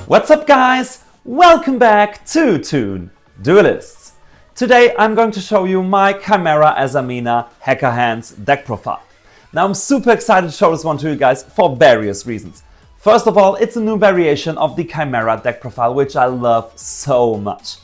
What's up guys? Welcome back to Toon, Duelists. Today I'm going to show you my CHIMERA AZAMINA HECAHANDS deck profile. Now I'm super excited to show this one to you guys for various reasons. First of all, it's a new variation of the CHIMERA deck profile, which I love so much.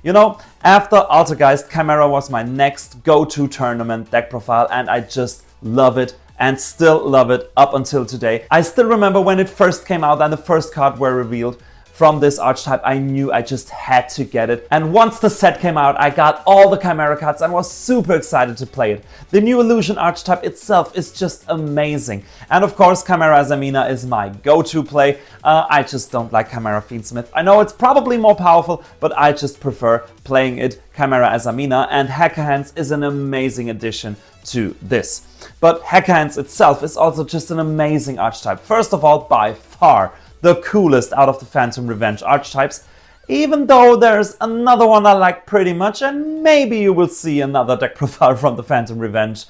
You know, after Altergeist, CHIMERA was my next go-to tournament deck profile and I just love it and still love it up until today. I still remember when it first came out and the first card were revealed from this archetype. I knew I just had to get it. And once the set came out, I got all the CHIMERA cards and was super excited to play it. The new Illusion archetype itself is just amazing. And of course, CHIMERA AZAMINA is my go-to play. I just don't like CHIMERA Fiendsmith. I know it's probably more powerful, but I just prefer playing it CHIMERA AZAMINA, and HECAHANDS is an amazing addition to this. But HECAHANDS itself is also just an amazing archetype. First of all, by far the coolest out of the Phantom Revenge archetypes, even though there's another one I like pretty much, and maybe you will see another deck profile from the Phantom Revenge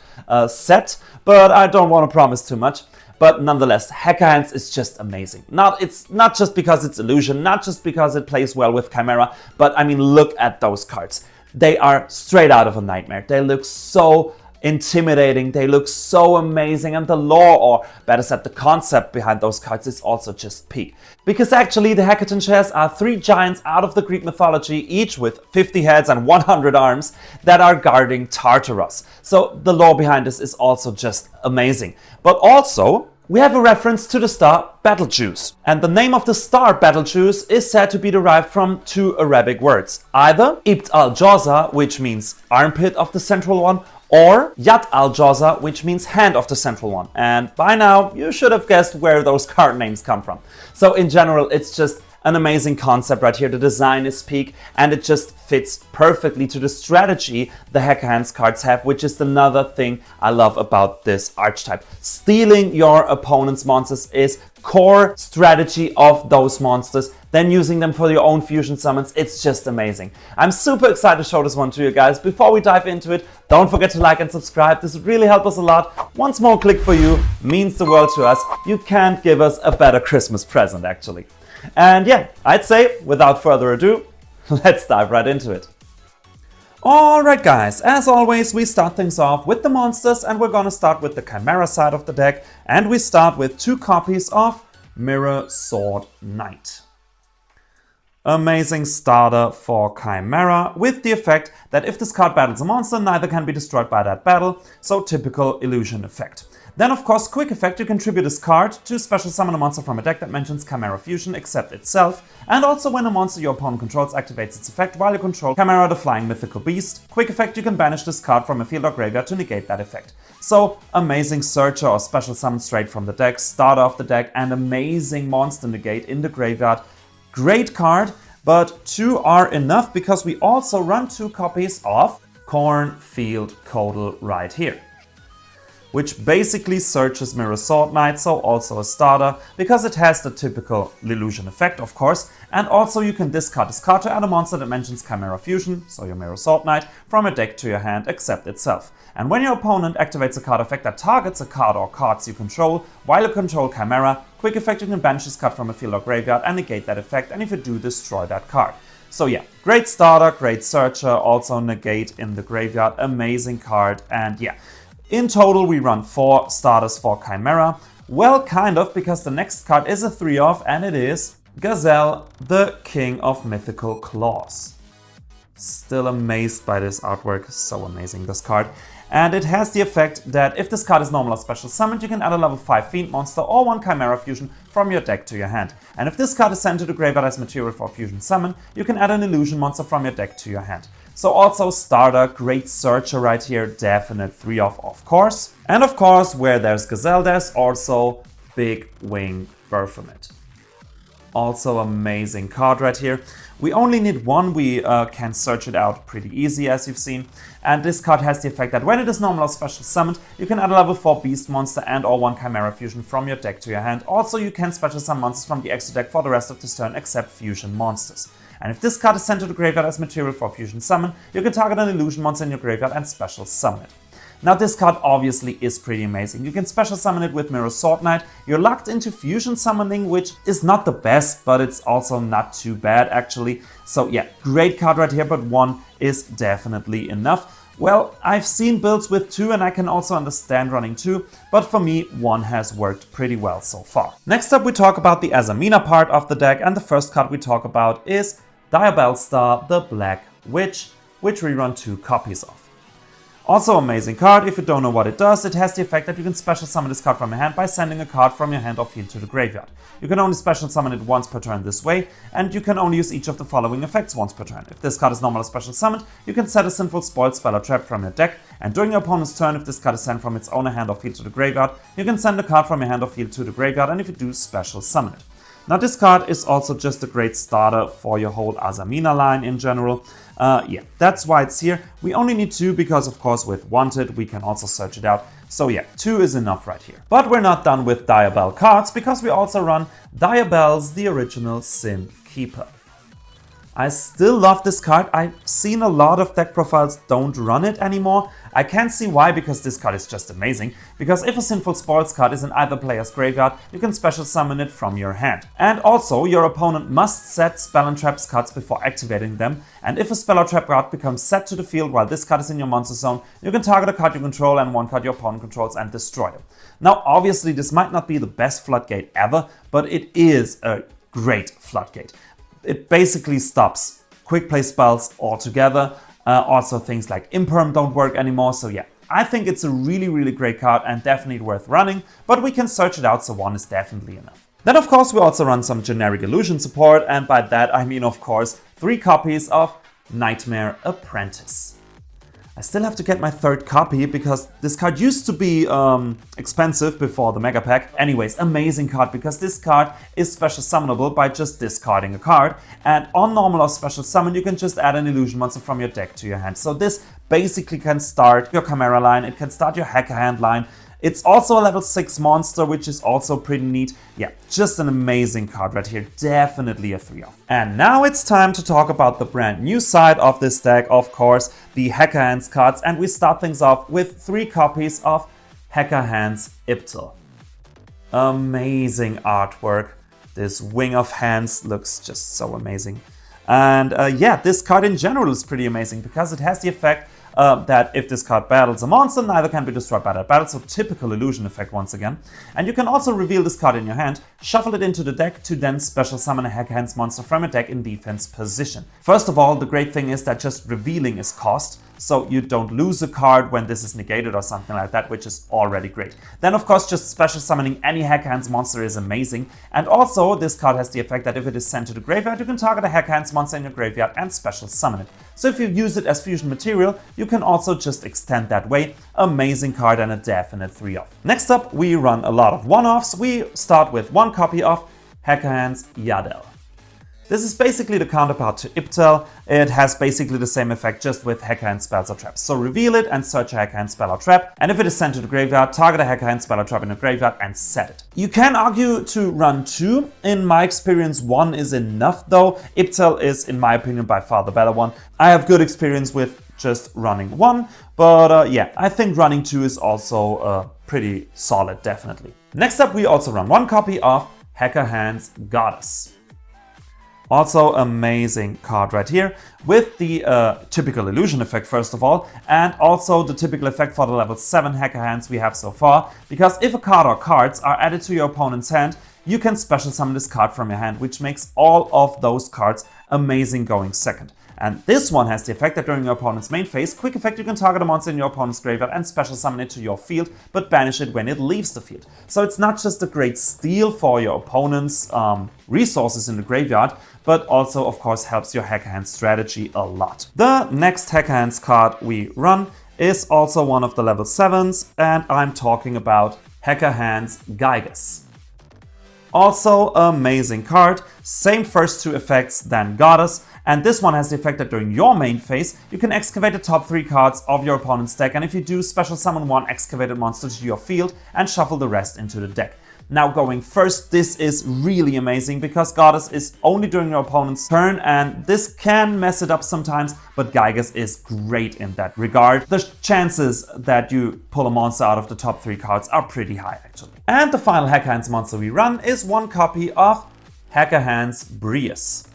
set, but I don't want to promise too much. But nonetheless, HECAHANDS is just amazing. It's not just because it's Illusion, not just because it plays well with CHIMERA, but I mean, look at those cards. They are straight out of a nightmare. They look so intimidating, they look so amazing, and the lore, or better said the concept behind those cards, is also just peak. Because actually the Hecaton shares are 3 giants out of the Greek mythology, each with 50 heads and 100 arms, that are guarding Tartaros. So the lore behind this is also just amazing. But also we have a reference to the star Betelgeuse. And the name of the star Betelgeuse is said to be derived from 2 Arabic words. Either Ibt al-Jawza, which means armpit of the central one, or Yad al-Jawza, which means hand of the central one. And by now, you should have guessed where those card names come from. So in general, it's just an amazing concept right here. The design is peak, and it just fits perfectly to the strategy the HECAHANDS cards have, which is another thing I love about this archetype. Stealing your opponent's monsters is core strategy of those monsters, then using them for your own fusion summons. It's just amazing. I'm super excited to show this one to you guys. Before we dive into it, don't forget to like and subscribe. This would really help us a lot. One small click for you means the world to us. You can't give us a better Christmas present, actually. And yeah, I'd say, without further ado, let's dive right into it. Alright guys, as always we start things off with the monsters, and we're gonna start with the CHIMERA side of the deck, and we start with 2 copies of Mirror Sword Knight. Amazing starter for CHIMERA, with the effect that if this card battles a monster, neither can be destroyed by that battle, so typical illusion effect. Then of course, quick effect, you can tribute this card to special summon a monster from a deck that mentions CHIMERA Fusion except itself, and also when a monster your opponent controls activates its effect while you control CHIMERA the Flying Mythical Beast. Quick effect, you can banish this card from a field or graveyard to negate that effect. So amazing searcher or special summon straight from the deck, starter of the deck, and amazing monster negate in the graveyard. Great card, but 2 are enough because we also run 2 copies of Cornfield Codal right here, which basically searches Mirror Sword Knight, so also a starter, because it has the typical illusion effect, of course, and also you can discard this card to add a monster that mentions CHIMERA Fusion, so your Mirror Sword Knight, from a deck to your hand except itself. And when your opponent activates a card effect that targets a card or cards you control while you control CHIMERA, quick effect, you can banish this card from a field or graveyard and negate that effect, and if you do, destroy that card. So yeah, great starter, great searcher, also negate in the graveyard, amazing card, and yeah. In total, we run 4 starters for CHIMERA. Well, kind of, because the next card is a 3-off, and it is Gazelle, the King of Mythical Claws. Still amazed by this artwork, so amazing, this card. And it has the effect that if this card is normal or special summoned, you can add a level 5 Fiend monster or 1 CHIMERA Fusion from your deck to your hand. And if this card is sent to the graveyard as material for Fusion Summon, you can add an Illusion monster from your deck to your hand. So also starter, great searcher right here, definite 3-off of course. And of course, where there's Gazelle, there's also Big Wing Baphomet. Also amazing card right here. We only need 1, we can search it out pretty easy as you've seen. And this card has the effect that when it is normal or special summoned, you can add a level 4 beast monster and or 1 CHIMERA Fusion from your deck to your hand. Also you can special summon monsters from the extra deck for the rest of this turn except fusion monsters. And if this card is sent to the graveyard as material for fusion summon, you can target an illusion monster in your graveyard and special summon it. Now this card obviously is pretty amazing. You can special summon it with Mirror Sword Knight. You're locked into fusion summoning, which is not the best, but it's also not too bad actually. So yeah, great card right here, but 1 is definitely enough. Well, I've seen builds with 2 and I can also understand running 2, but for me 1 has worked pretty well so far. Next up we talk about the Azamina part of the deck, and the first card we talk about is Diabellstar, the Black Witch, which we run 2 copies of. Also amazing card. If you don't know what it does, it has the effect that you can special summon this card from your hand by sending a card from your hand or field to the graveyard. You can only special summon it once per turn this way, and you can only use each of the following effects once per turn. If this card is normally special summoned, you can set a Sinful Spoil spell or trap from your deck, and during your opponent's turn, if this card is sent from its owner hand or field to the graveyard, you can send a card from your hand or field to the graveyard, and if you do, special summon it. Now this card is also just a great starter for your whole Azamina line in general. Yeah, that's why it's here. We only need 2 because of course with Wanted we can also search it out. So yeah, 2 is enough right here. But we're not done with Diabell cards because we also run Diabell's the original Sin Keeper. I still love this card. I've seen a lot of deck profiles don't run it anymore. I can't see why, because this card is just amazing. Because if a Sinful Spoils card is in either player's graveyard, you can special summon it from your hand. And also, your opponent must set spell and traps cards before activating them. And if a spell or trap card becomes set to the field while this card is in your monster zone, you can target a card you control and 1 card your opponent controls and destroy them. Now, obviously, this might not be the best floodgate ever, but it is a great floodgate. It basically stops quick play spells altogether. Also things like Imperm don't work anymore. So yeah, I think it's a really great card and definitely worth running, but we can search it out, so 1 is definitely enough. Then of course we also run some generic illusion support, and by that I mean of course 3 copies of Nightmare Apprentice. I still have to get my 3rd copy because this card used to be expensive before the Mega Pack. Anyways, amazing card because this card is special summonable by just discarding a card. And on normal or special summon, you can just add an illusion monster from your deck to your hand. So this basically can start your Chimera line, it can start your Hecahand line. It's also a level 6 monster, which is also pretty neat. Yeah, just an amazing card right here. Definitely a 3-off. And now it's time to talk about the brand new side of this deck, of course, the Hecahands cards. And we start things off with 3 copies of Hecahands Iptal. Amazing artwork. This Wing of Hands looks just so amazing. And yeah, this card in general is pretty amazing because it has the effect that if this card battles a monster, neither can be destroyed by that battle, so typical illusion effect once again. And you can also reveal this card in your hand, shuffle it into the deck to then special summon a Hecahands monster from your deck in defense position. First of all, the great thing is that just revealing is cost, so you don't lose a card when this is negated or something like that, which is already great. Then of course just special summoning any Hecahands monster is amazing, and also this card has the effect that if it is sent to the graveyard, you can target a Hecahands monster in your graveyard and special summon it. So if you use it as fusion material, you can also just extend that way. Amazing card and a definite 3-off. Next up, we run a lot of 1-offs. We start with 1 copy of Hecahands Yadel. This is basically the counterpart to Iptal. It has basically the same effect, just with Hecahand spells or traps. So reveal it and search a Hecahand spell or trap, and if it is sent to the graveyard, target a Hecahand spell or trap in the graveyard and set it. You can argue to run 2. In my experience, 1 is enough though. Iptal is, in my opinion, by far the better one. I have good experience with just running 1, but yeah, I think running 2 is also pretty solid, definitely. Next up, we also run 1 copy of Hecahands Goddess. Also amazing card right here with the typical illusion effect first of all, and also the typical effect for the level 7 Hecahands we have so far, because if a card or cards are added to your opponent's hand, you can special summon this card from your hand, which makes all of those cards amazing going second. And this one has the effect that during your opponent's main phase, quick effect, you can target a monster in your opponent's graveyard and special summon it to your field, but banish it when it leaves the field. So it's not just a great steal for your opponent's resources in the graveyard, but also of course helps your Hecahand strategy a lot. The next Hecahands card we run is also one of the level 7s, and I'm talking about Hecahands Gygas. Also amazing card, same first 2 effects than Goddess, and this one has the effect that during your main phase, you can excavate the top 3 cards of your opponent's deck, and if you do, special summon 1 excavated monster to your field and shuffle the rest into the deck. Now going first, this is really amazing because Goddess is only during your opponent's turn, and this can mess it up sometimes, but Gygas is great in that regard. The chances that you pull a monster out of the top 3 cards are pretty high actually. And the final HECAHANDS monster we run is one copy of HECAHANDS Breus.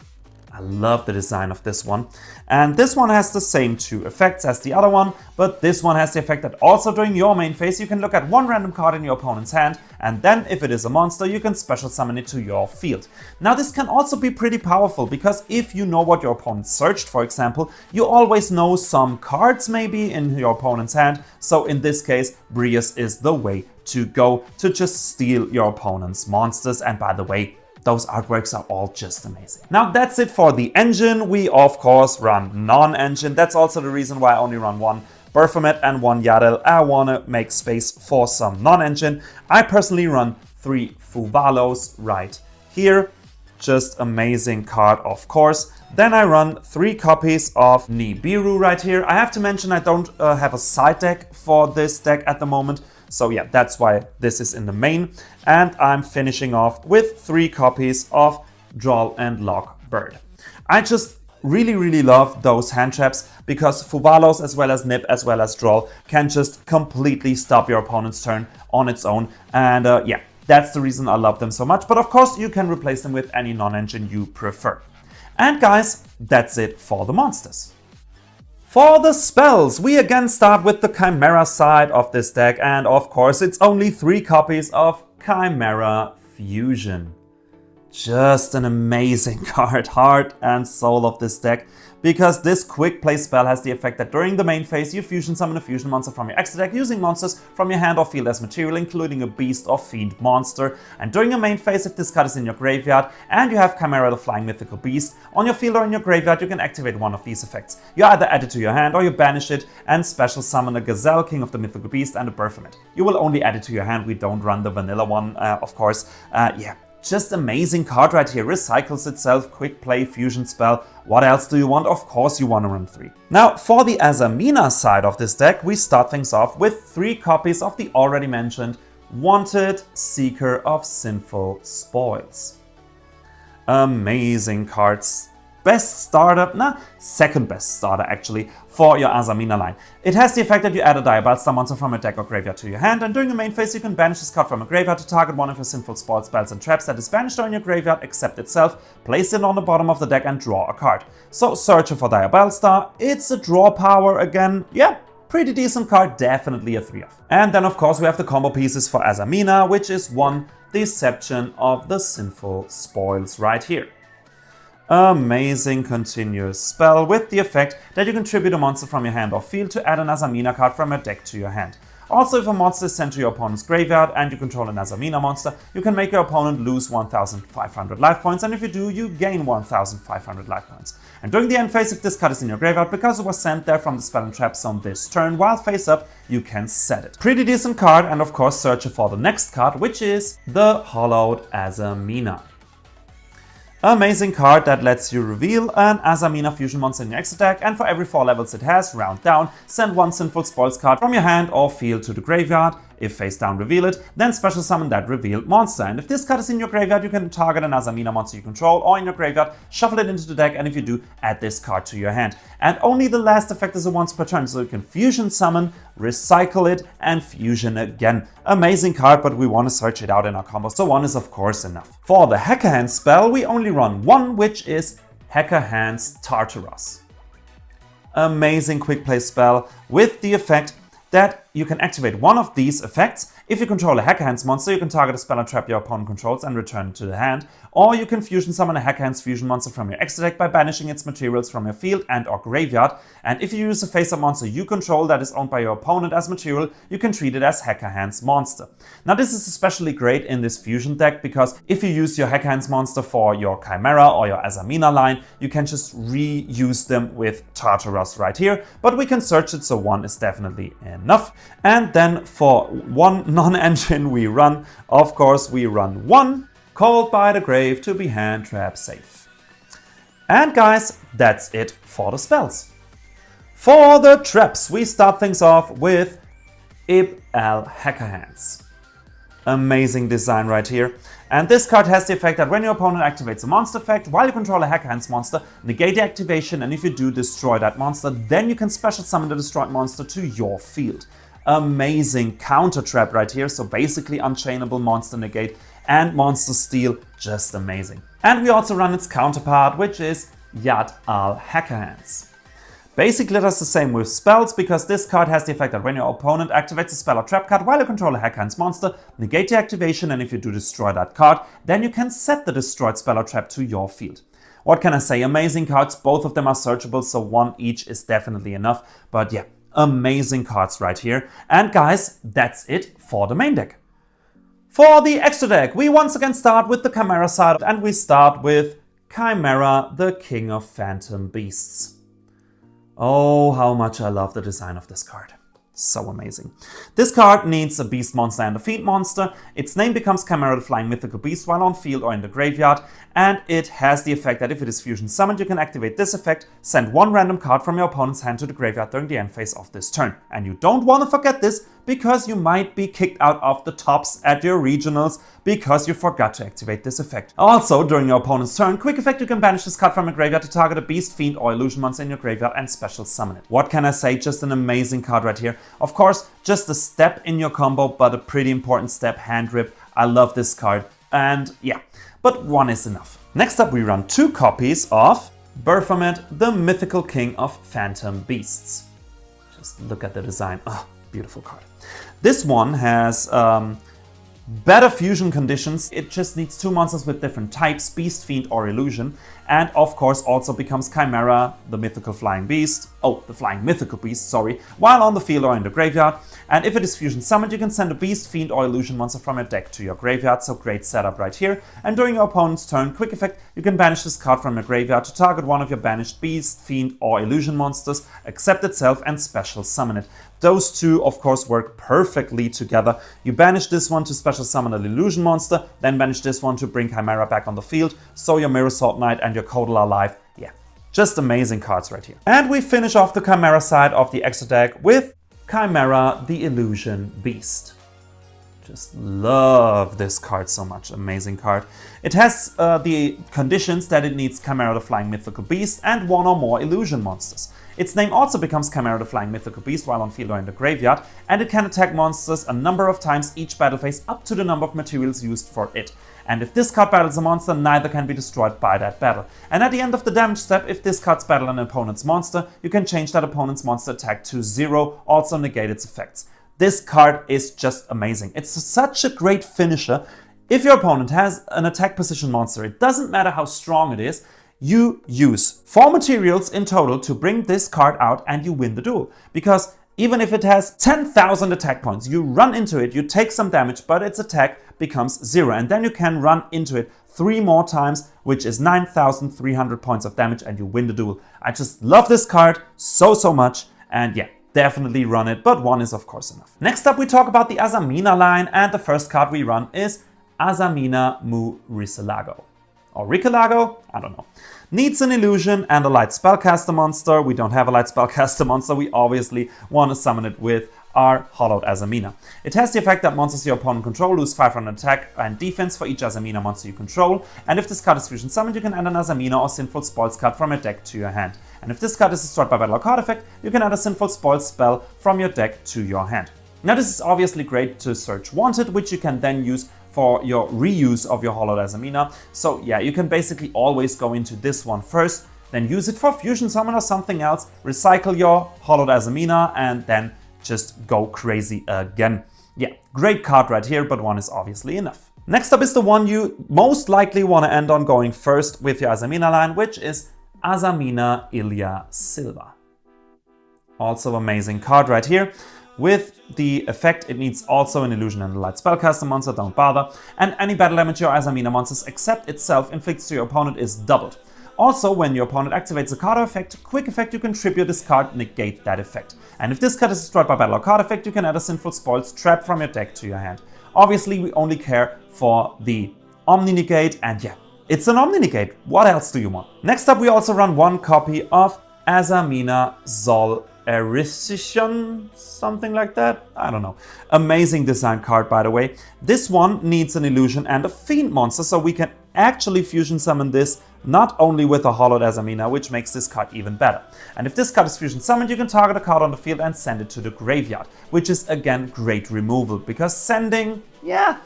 I love the design of this one. And this one has the same 2 effects as the other one, but this one has the effect that also during your main phase you can look at one random card in your opponent's hand, and then if it is a monster you can special summon it to your field. Now this can also be pretty powerful because if you know what your opponent searched, for example, you always know some cards maybe in your opponent's hand, so in this case Breus is the way to go to just steal your opponent's monsters. And by the way, those artworks are all just amazing. Now that's it for the engine. We of course run non-engine. That's also the reason why I only run one Baphomet and one Yardel. I want to make space for some non-engine. I personally run 3 Fuvalos right here. Just amazing card, of course. Then I run 3 copies of Nibiru right here. I have to mention I don't have a side deck for this deck at the moment. So yeah, that's why this is in the main. And I'm finishing off with 3 copies of Droll and Lock Bird. I just really love those hand traps because Fuvalos as well as Nib as well as Droll can just completely stop your opponent's turn on its own. And yeah, that's the reason I love them so much. But of course you can replace them with any non-engine you prefer. And guys, that's it for the monsters. For the spells, we again start with the Chimera side of this deck, and of course it's only 3 copies of Chimera Fusion. Just an amazing card, heart and soul of this deck, because this quick play spell has the effect that during the main phase you fusion summon a fusion monster from your extra deck using monsters from your hand or field as material, including a beast or fiend monster. And during your main phase, if this card is in your graveyard and you have Chimera the Flying Mythical Beast on your field or in your graveyard, you can activate one of these effects. You either add it to your hand or you banish it and special summon a Gazelle, King of the Mythical Beast, and a Baphomet. You will only add it to your hand, we don't run the vanilla one, of course. Yeah. Just amazing card right here, recycles itself, quick play, fusion spell. What else do you want? Of course you want to run 3. Now for the Azamina side of this deck, we start things off with 3 copies of the already mentioned Wanted Seeker of Sinful Spoils. Amazing cards. Best starter, second best starter actually, for your Azamina line. It has the effect that you add a Diabalstar monster from a deck or graveyard to your hand, and during your main phase you can banish this card from a graveyard to target one of your Sinful Spoil spells and traps that is banished or in your graveyard except itself, place it on the bottom of the deck and draw a card. So searching for Diabalstar, it's a draw power again, yeah, pretty decent card, definitely a 3-off. And then of course we have the combo pieces for Azamina, which is 1 Deception of the Sinful Spoils right here. Amazing continuous spell with the effect that you contribute a monster from your hand or field to add an Azamina card from your deck to your hand. Also, if a monster is sent to your opponent's graveyard and you control an Azamina monster, you can make your opponent lose 1,500 life points, and if you do, you gain 1,500 life points. And during the end phase, if this card is in your graveyard, because it was sent there from the spell and trap zone this turn, while face up, you can set it. Pretty decent card, and of course search for the next card, which is the Hollowed Azamina. Amazing card that lets you reveal an Azamina fusion monster in your extra deck, and for every 4 levels it has, round down, send 1 Sinful Spoils card from your hand or field to the graveyard. If face down, reveal it, then special summon that revealed monster. And if this card is in your graveyard, you can target an Azamina monster you control, or in your graveyard, shuffle it into the deck, and if you do, add this card to your hand. And only the last effect is a once per turn, so you can fusion summon, recycle it, and fusion again. Amazing card, but we want to search it out in our combo, so 1 is of course enough. For the HECAHANDS spell, we only run 1, which is HECAHANDS Tartaros. Amazing quick play spell with the effect that you can activate one of these effects. If you control a HECAHANDS monster, you can target a spell or trap your opponent controls and return it to the hand. Or you can fusion summon a HECAHANDS fusion monster from your extra deck by banishing its materials from your field and or graveyard. And if you use a face-up monster you control that is owned by your opponent as material, you can treat it as HECAHANDS monster. Now this is especially great in this fusion deck, because if you use your HECAHANDS monster for your Chimera or your Azamina line, you can just reuse them with Tartaros right here. But we can search it, so 1 is definitely enough. And then for 1 non-engine we run, of course we run 1 Called by the Grave to be hand trap safe. And guys, that's it for the spells. For the traps, we start things off with Ib al HECAHANDS. Amazing design right here. And this card has the effect that when your opponent activates a monster effect, while you control a Hecahands monster, negate the activation, and if you do, destroy that monster, then you can special summon the destroyed monster to your field. Amazing counter trap right here, so basically unchainable monster negate and monster steal, just amazing. And we also run its counterpart, which is Yad al-Hecahands. Basically does the same with spells, because this card has the effect that when your opponent activates a spell or trap card while you control a Hecahands monster, negate the activation, and if you do destroy that card, then you can set the destroyed spell or trap to your field. What can I say? Amazing cards, both of them are searchable, so one each is definitely enough, but yeah, amazing cards right here. And guys, that's it for the main deck. For the extra deck, we once again start with the Chimera side, and we start with Chimera, the King of Phantom Beasts. Oh, how much I love the design of this card. So amazing. This card needs a beast monster and a fiend monster. Its name becomes Chimera, the Flying Mythical Beast, while on field or in the graveyard, and it has the effect that if it is fusion summoned, you can activate this effect, send one random card from your opponent's hand to the graveyard during the end phase of this turn. And you don't want to forget this, because you might be kicked out of the tops at your regionals because you forgot to activate this effect. Also, during your opponent's turn, quick effect, you can banish this card from your graveyard to target a beast, fiend, or illusion monster in your graveyard and special summon it. What can I say? Just an amazing card right here. Of course, just a step in your combo, but a pretty important step, hand rip. I love this card, and yeah, but one is enough. Next up, we run 2 copies of Baphomet, the Mythical King of Phantom Beasts. Just look at the design. Oh, beautiful card. This one has better fusion conditions. It just needs 2 monsters with different types, beast, fiend, or illusion. And of course also becomes Chimera, the mythical flying beast. Oh, the flying mythical beast, sorry. While on the field or in the graveyard. And if it is fusion summoned, you can send a beast, fiend, or illusion monster from your deck to your graveyard. So great setup right here. And during your opponent's turn, quick effect, you can banish this card from your graveyard to target one of your banished beast, fiend, or illusion monsters, accept itself, and special summon it. Those two, of course, work perfectly together. You banish this one to special summon an illusion monster, then banish this one to bring Chimera back on the field, so your Mirror Sword Knight and your Codal are alive. Yeah, just amazing cards right here. And we finish off the Chimera side of the extra deck with Chimera, the Illusion Beast. Just love this card so much. Amazing card. It has the conditions that it needs Chimera, the Flying Mythical Beast, and 1 or more illusion monsters. Its name also becomes Chimera, the Flying Mythical Beast, while on field or in the graveyard, and it can attack monsters a number of times each battle phase up to the number of materials used for it. And if this card battles a monster, neither can be destroyed by that battle. And at the end of the damage step, if this card's battle an opponent's monster, you can change that opponent's monster attack to 0, also negate its effects. This card is just amazing. It's such a great finisher. If your opponent has an attack position monster, it doesn't matter how strong it is, you use 4 materials in total to bring this card out and you win the duel. Because even if it has 10,000 attack points, you run into it, you take some damage, but its attack becomes 0. And then you can run into it 3 more times, which is 9,300 points of damage, and you win the duel. I just love this card so much, and yeah, definitely run it, but 1 is of course enough. Next up, we talk about the Azamina line, and the first card we run is Azamina Mu Risalago. Or Ricalago? I don't know. Needs an illusion and a light spellcaster monster. We don't have a light spellcaster monster. We obviously want to summon it with our Hollowed Azamina. It has the effect that monsters your opponent control lose 500 attack and defense for each Azamina monster you control. And if this card is fusion summoned, you can add an Azamina or Sinful Spoils card from your deck to your hand. And if this card is destroyed by battle or card effect, you can add a Sinful Spoils spell from your deck to your hand. Now this is obviously great to search Wanted, which you can then use for your reuse of your Hollowed Azamina. So yeah, you can basically always go into this one first, then use it for fusion summon or something else, recycle your Hollowed Azamina, and then just go crazy again. Yeah, great card right here, but 1 is obviously enough. Next up is the one you most likely want to end on going first with your Azamina line, which is Azamina Ilya Silva. Also amazing card right here. With the effect, it needs also an illusion and a light spellcaster monster, don't bother. And any battle damage your Azamina monsters except itself inflicts to your opponent is doubled. Also, when your opponent activates a card or effect, quick effect, you can tribute this card, negate that effect. And if this card is destroyed by battle or card effect, you can add a Sinful Spoils trap from your deck to your hand. Obviously, we only care for the Omni Negate, and yeah, it's an Omni Negate. What else do you want? Next up, we also run 1 copy of Azamina Zol Erythician, something like that. I don't know. Amazing design card, by the way. This one needs an illusion and a fiend monster, so we can actually fusion summon this not only with a Hollowed Azamina, which makes this card even better. And if this card is fusion summoned, you can target a card on the field and send it to the graveyard, which is again great removal, because sending, yeah,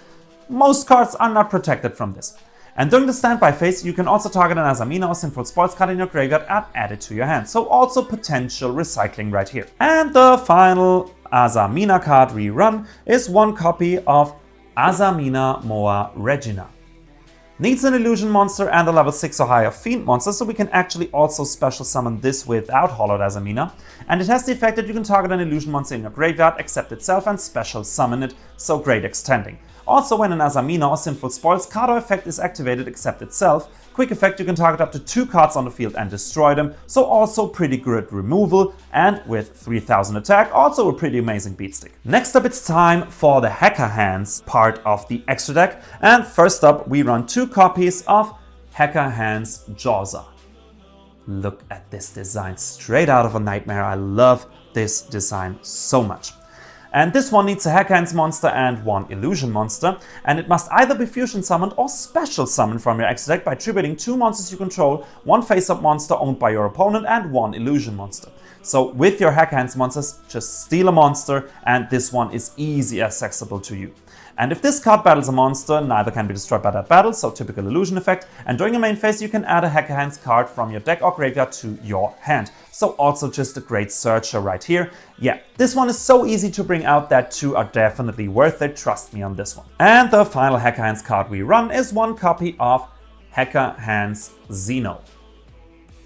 most cards are not protected from this. And during the standby phase, you can also target an Azamina or Sinful Spoils card in your graveyard and add it to your hand. So also potential recycling right here. And the final Azamina card we run is one copy of Azamina Moa Regina. Needs an illusion monster and a level 6 or higher fiend monster, so we can actually also special summon this without Hollowed Azamina. And it has the effect that you can target an illusion monster in your graveyard, accept itself and special summon it, so great extending. Also, when an Azamina or Sinful Spoils card or effect is activated, except itself, quick effect, you can target up to 2 cards on the field and destroy them, so also pretty good removal, and with 3000 attack, also a pretty amazing beatstick. Next up, it's time for the HECAHANDS part of the extra deck, and first up we run 2 copies of HECAHANDS Jawza. Look at this design, straight out of a nightmare. I love this design so much. And this one needs a HECAHANDS monster and 1 illusion monster, and it must either be fusion summoned or special summoned from your extra deck by tributing 2 monsters you control, 1 face-up monster owned by your opponent, and 1 illusion monster. So with your HECAHANDS monsters, just steal a monster, and this one is easy accessible to you. And if this card battles a monster, neither can be destroyed by that battle, so typical illusion effect. And during your main phase, you can add a HECAHANDS card from your deck or graveyard to your hand. So also just a great searcher right here. Yeah, this one is so easy to bring out that 2 are definitely worth it, trust me on this one. And the final HECAHANDS card we run is one copy of HECAHANDS Xeno.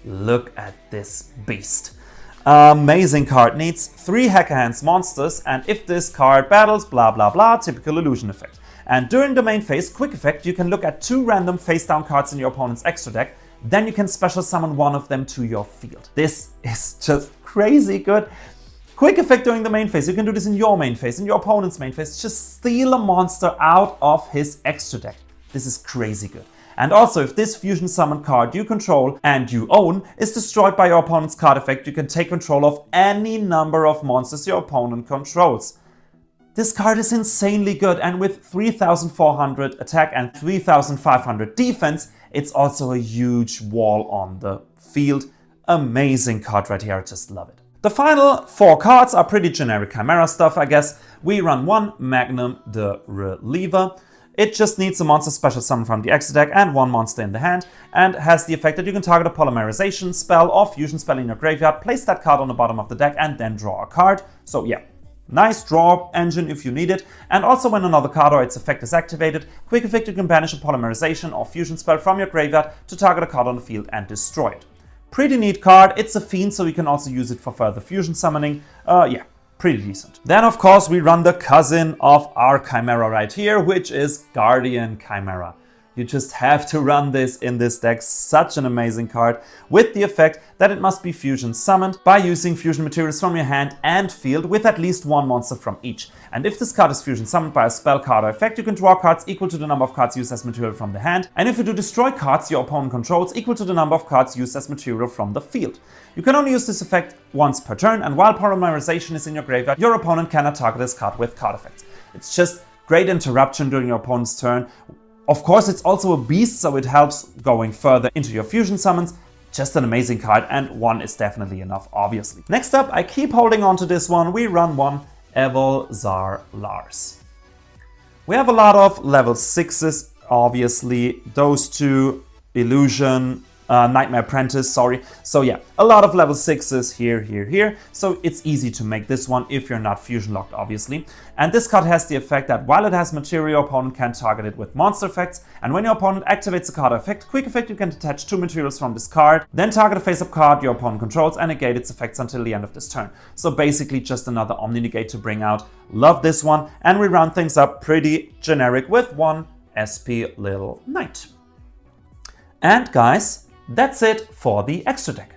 Look at this beast. Amazing card, needs 3 HECAHANDS monsters, and if this card battles blah blah blah, typical illusion effect. And during the main phase, quick effect, you can look at 2 random face down cards in your opponent's extra deck, then you can special summon one of them to your field. This is just crazy good. Quick effect during the main phase, you can do this in your main phase, in your opponent's main phase, just steal a monster out of his extra deck. This is crazy good. And also, if this fusion summon card you control and you own is destroyed by your opponent's card effect, you can take control of any number of monsters your opponent controls. This card is insanely good, and with 3400 attack and 3500 defense, it's also a huge wall on the field. Amazing card right here, I just love it. The final 4 cards are pretty generic Chimera stuff, I guess. We run 1 Magnum the Reliever. It just needs a monster special summon from the extra deck and 1 monster in the hand, and has the effect that you can target a polymerization spell or fusion spell in your graveyard, place that card on the bottom of the deck and then draw a card. So yeah, nice draw engine if you need it. And also when another card or its effect is activated, quick effect, you can banish a polymerization or fusion spell from your graveyard to target a card on the field and destroy it. Pretty neat card. It's a fiend, so you can also use it for further fusion summoning. Yeah, pretty decent. Then of course we run the cousin of our Chimera right here, which is Guardian Chimera. You just have to run this in this deck, such an amazing card, with the effect that it must be fusion summoned by using fusion materials from your hand and field with at least 1 monster from each. And if this card is fusion summoned by a spell card or effect, you can draw cards equal to the number of cards used as material from the hand, and if you do destroy cards your opponent controls, equal to the number of cards used as material from the field. You can only use this effect once per turn, and while polymerization is in your graveyard, your opponent cannot target this card with card effects. It's just great interruption during your opponent's turn. Of course, it's also a beast, so it helps going further into your fusion summons. Just an amazing card, and 1 is definitely enough, obviously. Next up, I keep holding on to this one, we run 1 Evolzar Lars. We have a lot of level 6s, obviously. Those 2, Illusion, Nightmare Apprentice, sorry. So yeah, a lot of level 6s here. So it's easy to make this one if you're not fusion locked, obviously. And this card has the effect that while it has material, your opponent can target it with monster effects. And when your opponent activates a card effect, quick effect, you can detach 2 materials from this card, then target a face-up card your opponent controls and negate its effects until the end of this turn. So basically just another Omni Negate to bring out. Love this one. And we round things up pretty generic with 1 SP Little Knight. And guys, that's it for the extra deck.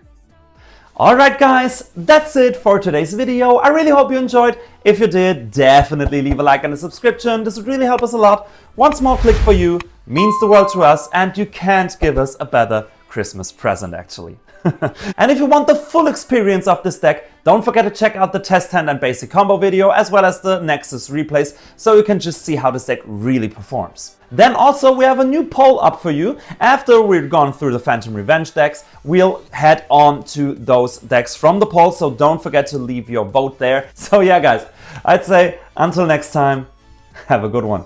Alright guys, that's it for today's video. I really hope you enjoyed. If you did, definitely leave a like and a subscription. This would really help us a lot. One small click for you means the world to us, and you can't give us a better Christmas present actually. And if you want the full experience of this deck, don't forget to check out the test hand and basic combo video, as well as the Nexus-Replays, so you can just see how this deck really performs. Then also we have a new poll up for you. After we've gone through the Phantom Revenge decks, we'll head on to those decks from the poll, so don't forget to leave your vote there. So yeah guys, I'd say until next time, have a good one.